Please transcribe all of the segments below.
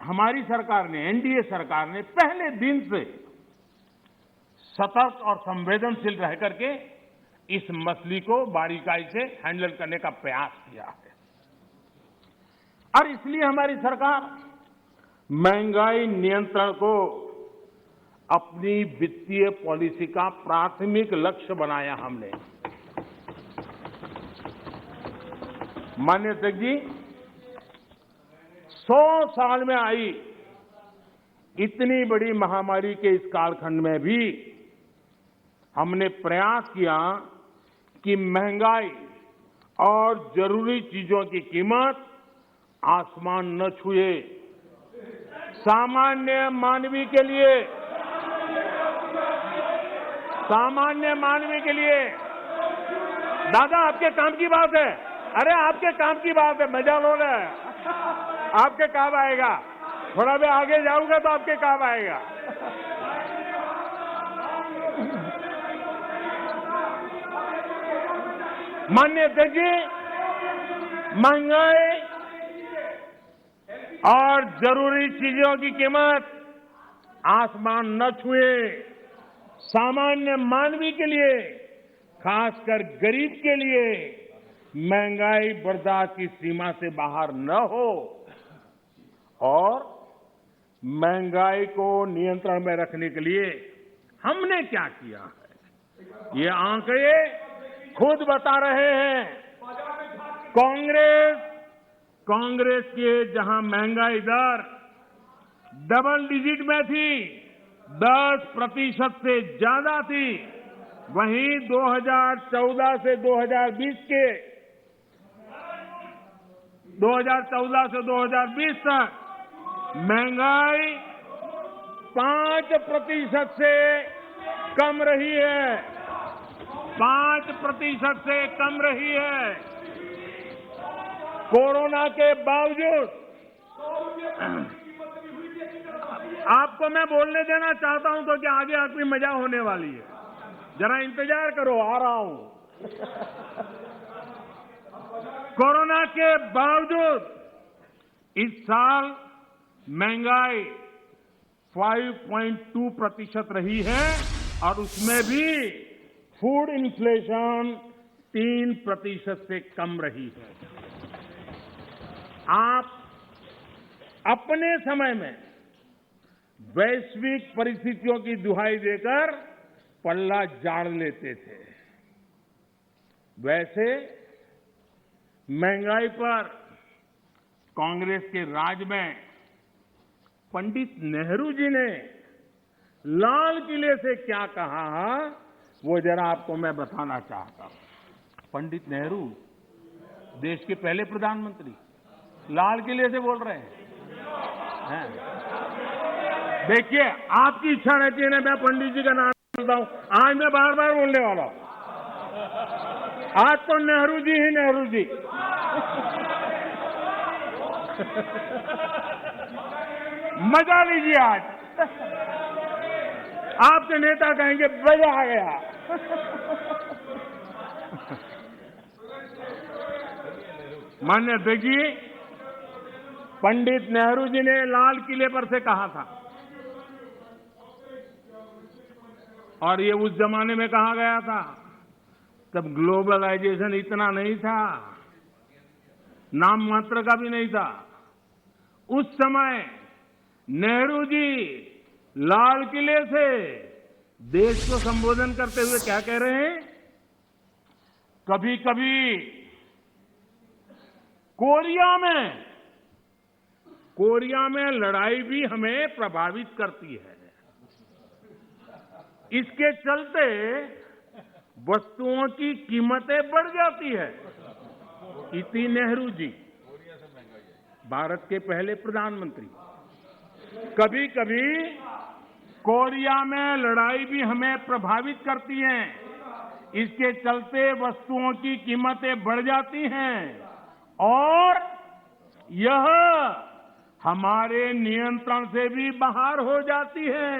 हमारी सरकार ने, एनडीए सरकार ने पहले दिन से सतर्क और संवेदनशील रह करके इस मसले को बारीकाई से हैंडल करने का प्रयास किया है। और इसलिए हमारी सरकार महंगाई नियंत्रण को अपनी वित्तीय पॉलिसी का प्राथमिक लक्ष्य बनाया हमने। माननीय अध्यक्ष जी, 100 साल में आई इतनी बड़ी महामारी के इस कालखंड में भी हमने प्रयास किया कि महंगाई और जरूरी चीजों की कीमत आसमान न छुए। सामान्य मानवी के लिए दादा आपके काम की बात है। अरे आपके काम की बात है, मजा लो ना, आपके काम आएगा। थोड़ा भी आगे जाऊंगा तो आपके काम आएगा। माननीय अध्यक्ष जी, महंगाई और जरूरी चीजों की कीमत आसमान न छुए। सामान्य मानवी के लिए, खासकर गरीब के लिए महंगाई बर्दाश्त की सीमा से बाहर न हो। और महंगाई को नियंत्रण में रखने के लिए हमने क्या किया है, ये आंकड़े खुद बता रहे हैं। कांग्रेस के जहां महंगाई दर डबल डिजिट में थी, 10% से ज्यादा थी, वहीं 2014 से 2020 तक महंगाई 5% से कम रही है। 5% से कम रही है। कोरोना के बावजूद आपको मैं बोलने देना चाहता हूं तो कि आगे आपकी मजा होने वाली है। जरा इंतजार करो, आ रहा हूं। कोरोना के बावजूद इस साल महंगाई 5.2% रही है और उसमें भी फूड इन्फ्लेशन 3% से कम रही है। आप अपने समय में वैश्विक परिस्थितियों की दुहाई देकर पल्ला झाड़ लेते थे। वैसे महंगाई पर कांग्रेस के राज में पंडित नेहरू जी ने लाल किले से क्या कहा, वो जरा आपको मैं बताना चाहता हूं। पंडित नेहरू देश के पहले प्रधानमंत्री लाल किले से बोल रहे हैं। देखिए, आपकी इच्छा रहती है ना मैं पंडित जी का नाम बोलता हूं, आज मैं बार बार बोलने वाला हूं। आज तो नेहरू जी ही नेहरू जी। मजा लीजिए आज। आपके नेता कहेंगे मजा आ गया। माननीय अध्यक्ष जी, पंडित नेहरू जी ने लाल किले पर से कहा था, और ये उस जमाने में कहा गया था तब ग्लोबलाइजेशन इतना नहीं था, नाम मात्र का भी नहीं था। उस समय नेहरू जी लाल किले से देश को संबोधन करते हुए क्या कह रहे हैं, कभी कभी कोरिया में लड़ाई भी हमें प्रभावित करती है। इसके चलते वस्तुओं की कीमतें बढ़ जाती है। इति नेहरू जी, भारत के पहले प्रधानमंत्री। कभी कभी कोरिया में लड़ाई भी हमें प्रभावित करती है। इसके चलते वस्तुओं की कीमतें बढ़ जाती हैं और यह हमारे नियंत्रण से भी बाहर हो जाती है।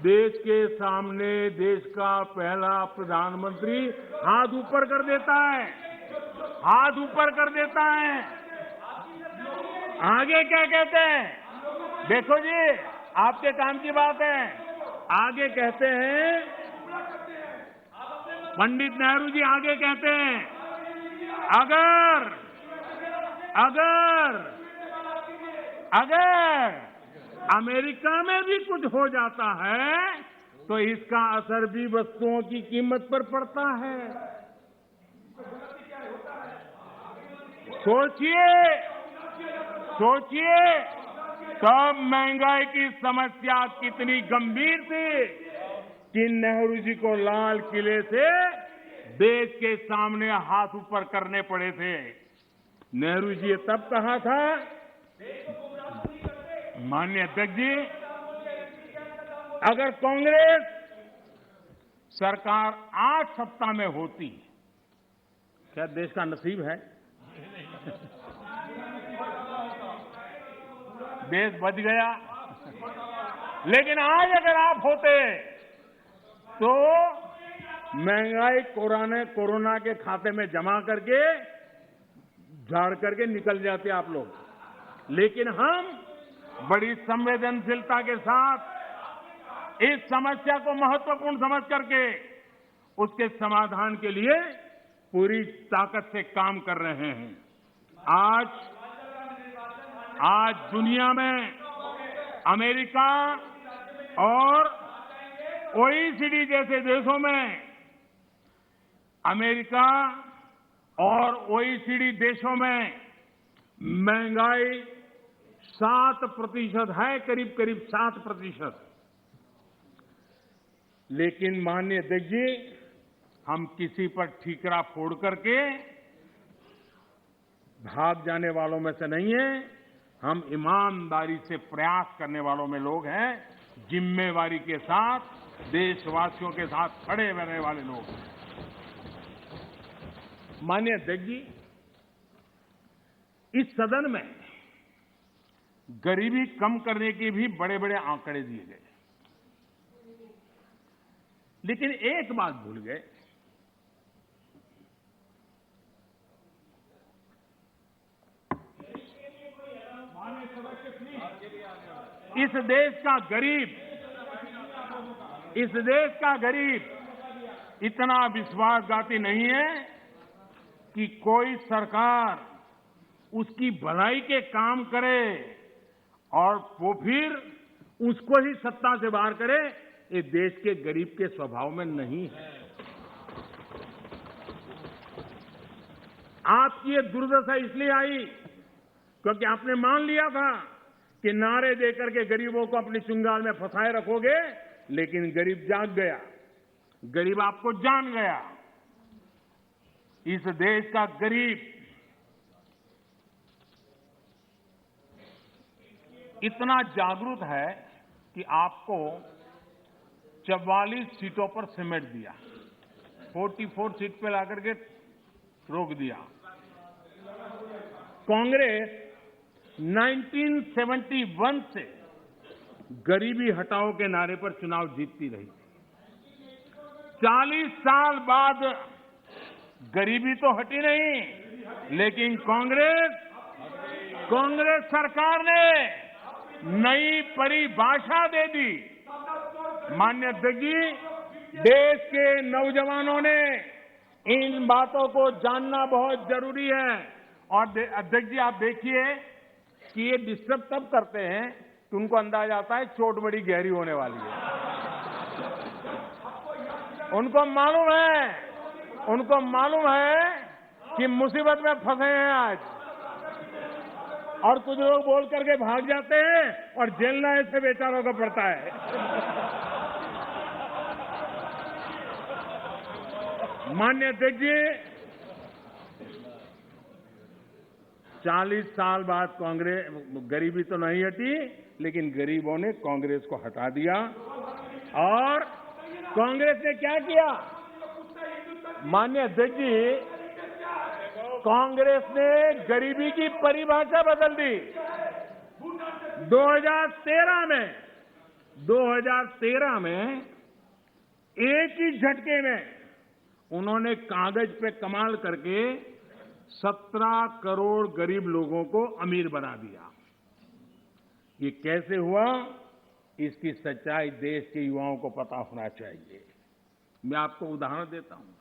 देश के सामने देश का पहला प्रधानमंत्री हाथ ऊपर कर देता है, हाथ ऊपर कर देता है। आगे क्या कहते हैं? देखो जी, आपके काम की बात है। आगे कहते हैं, पंडित नेहरू जी आगे कहते हैं, अगर अगर अगर अमेरिका में भी कुछ हो जाता है तो इसका असर भी वस्तुओं की कीमत पर पड़ता है। सोचिए तब महंगाई की समस्या कितनी गंभीर थी कि नेहरू जी को लाल किले से देश के सामने हाथ ऊपर करने पड़े थे। नेहरू जी ने तब कहा था, माननीय अध्यक्ष जी, अगर कांग्रेस सरकार 8 सप्ताह में होती, क्या देश का नसीब है? देश बच गया। लेकिन आज अगर आप होते तो महंगाई कोरोना के खाते में जमा करके झाड़ करके निकल जाते आप लोग। लेकिन हम बड़ी संवेदनशीलता के साथ इस समस्या को महत्वपूर्ण समझ करके उसके समाधान के लिए पूरी ताकत से काम कर रहे हैं। आज दुनिया में अमेरिका और ओईसीडी जैसे देशों में, अमेरिका और ओईसीडी देशों में महंगाई 7% है, करीब 7%। लेकिन माननीय अध्यक्ष जी, हम किसी पर ठीकरा फोड़ करके भाग जाने वालों में से नहीं है। हम ईमानदारी से प्रयास करने वालों में लोग हैं, जिम्मेवारी के साथ देशवासियों के साथ खड़े रहने वाले लोग हैं। माननीय अध्यक्ष जी, इस सदन में गरीबी कम करने के भी बड़े बड़े आंकड़े दिए गए, लेकिन एक बात भूल गए, इस देश का गरीब इतना विश्वासघाती नहीं है कि कोई सरकार उसकी भलाई के काम करे और वो फिर उसको ही सत्ता से बाहर करे। ये देश के गरीब के स्वभाव में नहीं है। आपकी ये दुर्दशा इसलिए आई क्योंकि आपने मान लिया था कि नारे देकर के गरीबों को अपनी चुंगाल में फंसाए रखोगे, लेकिन गरीब जाग गया, गरीब आपको जान गया। इस देश का गरीब इतना जागरूक है कि आपको 44 सीटों पर समेट दिया, 44 सीट पे लाकर के रोक दिया। कांग्रेस 1971 से गरीबी हटाओ के नारे पर चुनाव जीतती रही। 40 साल बाद गरीबी तो हटी नहीं, लेकिन कांग्रेस सरकार ने नई परिभाषा दे दी। माननीय अध्यक्ष जी, देश के नौजवानों ने इन बातों को जानना बहुत जरूरी है। और अध्यक्ष जी, आप देखिए कि ये डिस्टर्ब तब करते हैं कि उनको अंदाज आता है चोट बड़ी गहरी होने वाली है। उनको मालूम है कि मुसीबत में फंसे हैं आज, और कुछ लोग बोल करके भाग जाते हैं और झेलना ऐसे बेचारों को पड़ता है। माननीय अध्यक्ष जी, 40 साल बाद कांग्रेस गरीबी तो नहीं हटी, लेकिन गरीबों ने कांग्रेस को हटा दिया। और कांग्रेस ने क्या किया? माननीय अध्यक्ष जी, कांग्रेस ने गरीबी की परिभाषा बदल दी। 2013 में एक ही झटके में उन्होंने कागज पे कमाल करके 17 करोड़ गरीब लोगों को अमीर बना दिया। ये कैसे हुआ, इसकी सच्चाई देश के युवाओं को पता होना चाहिए। मैं आपको उदाहरण देता हूं।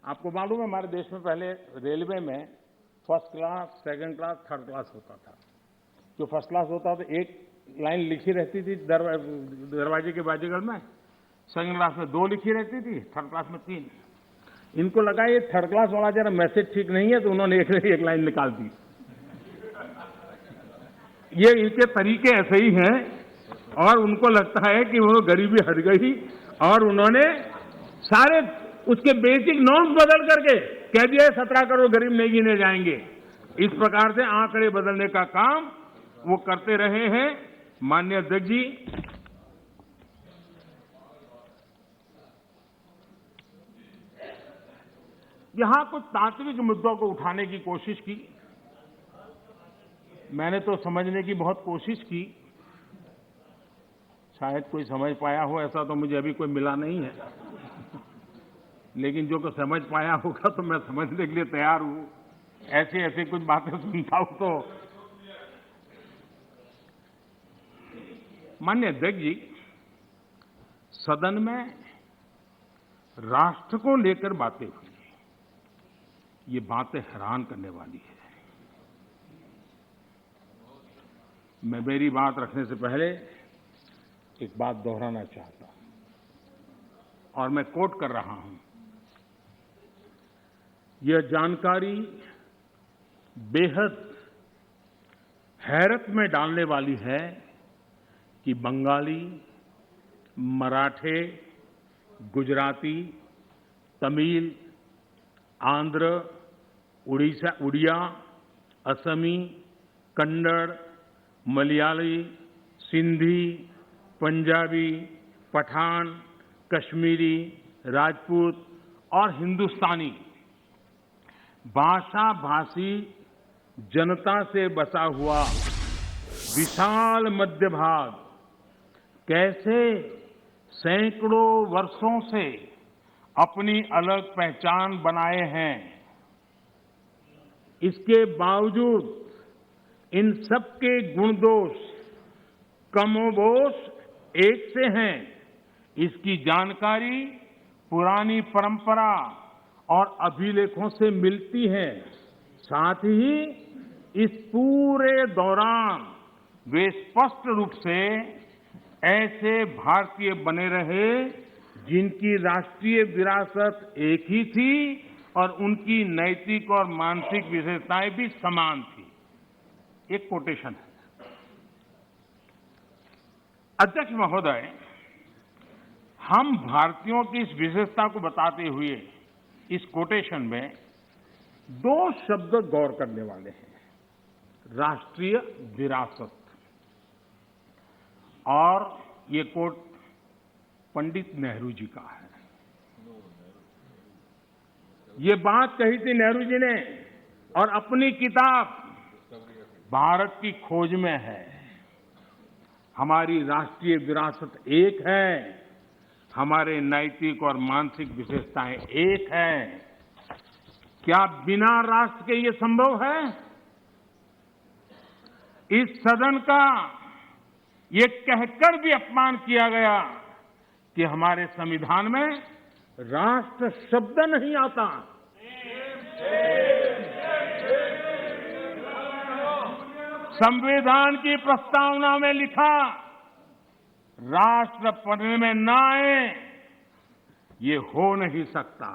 आपको मालूम है, हमारे देश में पहले रेलवे में first class, second class, third class होता था। जो फर्स्ट क्लास होता था, एक लाइन लिखी रहती थी दरवाजे के बाजीगर में, सेकंड क्लास में 2 लिखी रहती थी, थर्ड क्लास में 3। इनको लगा ये थर्ड क्लास वाला जरा मैसेज ठीक नहीं है, तो उन्होंने एक लाइन निकाल दी। ये इनके तरीके ऐसे ही हैं, और उनको लगता है कि वो गरीबी हट गई, और उन्होंने सारे उसके बेसिक नॉर्म्स बदल करके कह दिया 17 करोड़ गरीब नहीं गिने जाएंगे। इस प्रकार से आंकड़े बदलने का काम वो करते रहे हैं। माननीय अध्यक्ष जी, यहां कुछ तात्विक मुद्दों को उठाने की कोशिश की। मैंने तो समझने की बहुत कोशिश की, शायद कोई समझ पाया हो, ऐसा तो मुझे अभी कोई मिला नहीं है। लेकिन जो कोई समझ पाया होगा तो मैं समझने के लिए तैयार हूं। ऐसी ऐसी कुछ बातें सुनता हूं तो। माननीय अध्यक्ष जी, सदन में राष्ट्र को लेकर बातें हुई। ये बातें हैरान करने वाली है। मैं मेरी बात रखने से पहले एक बात दोहराना चाहता हूं, और मैं कोट कर रहा हूं। यह जानकारी बेहद हैरत में डालने वाली है कि बंगाली, मराठे, गुजराती, तमिल, आंध्र, उड़िया, असमी, कन्नड़, मलयाली, सिंधी, पंजाबी, पठान, कश्मीरी, राजपूत और हिंदुस्तानी भाषा भाषी जनता से बसा हुआ विशाल मध्य भाग कैसे सैकड़ों वर्षों से अपनी अलग पहचान बनाए हैं। इसके बावजूद इन सबके गुण दोष कमोबेश एक से हैं। इसकी जानकारी पुरानी परंपरा और अभिलेखों से मिलती है। साथ ही इस पूरे दौरान वे स्पष्ट रूप से ऐसे भारतीय बने रहे जिनकी राष्ट्रीय विरासत एक ही थी और उनकी नैतिक और मानसिक विशेषताएं भी समान थी। एक कोटेशन है। अध्यक्ष महोदय, हम भारतीयों की इस विशेषता को बताते हुए इस कोटेशन में 2 शब्द गौर करने वाले हैं। राष्ट्रीय विरासत, और ये कोट पंडित नेहरू जी का है। ये बात कही थी नेहरू जी ने, और अपनी किताब भारत की खोज में है। हमारी राष्ट्रीय विरासत एक है, हमारे नैतिक और मानसिक विशेषताएं एक हैं। क्या बिना राष्ट्र के ये संभव है? इस सदन का ये कहकर भी अपमान किया गया कि हमारे संविधान में राष्ट्र शब्द नहीं आता। संविधान की प्रस्तावना में लिखा राष्ट्र पढ़ने में ना आए, ये हो नहीं सकता।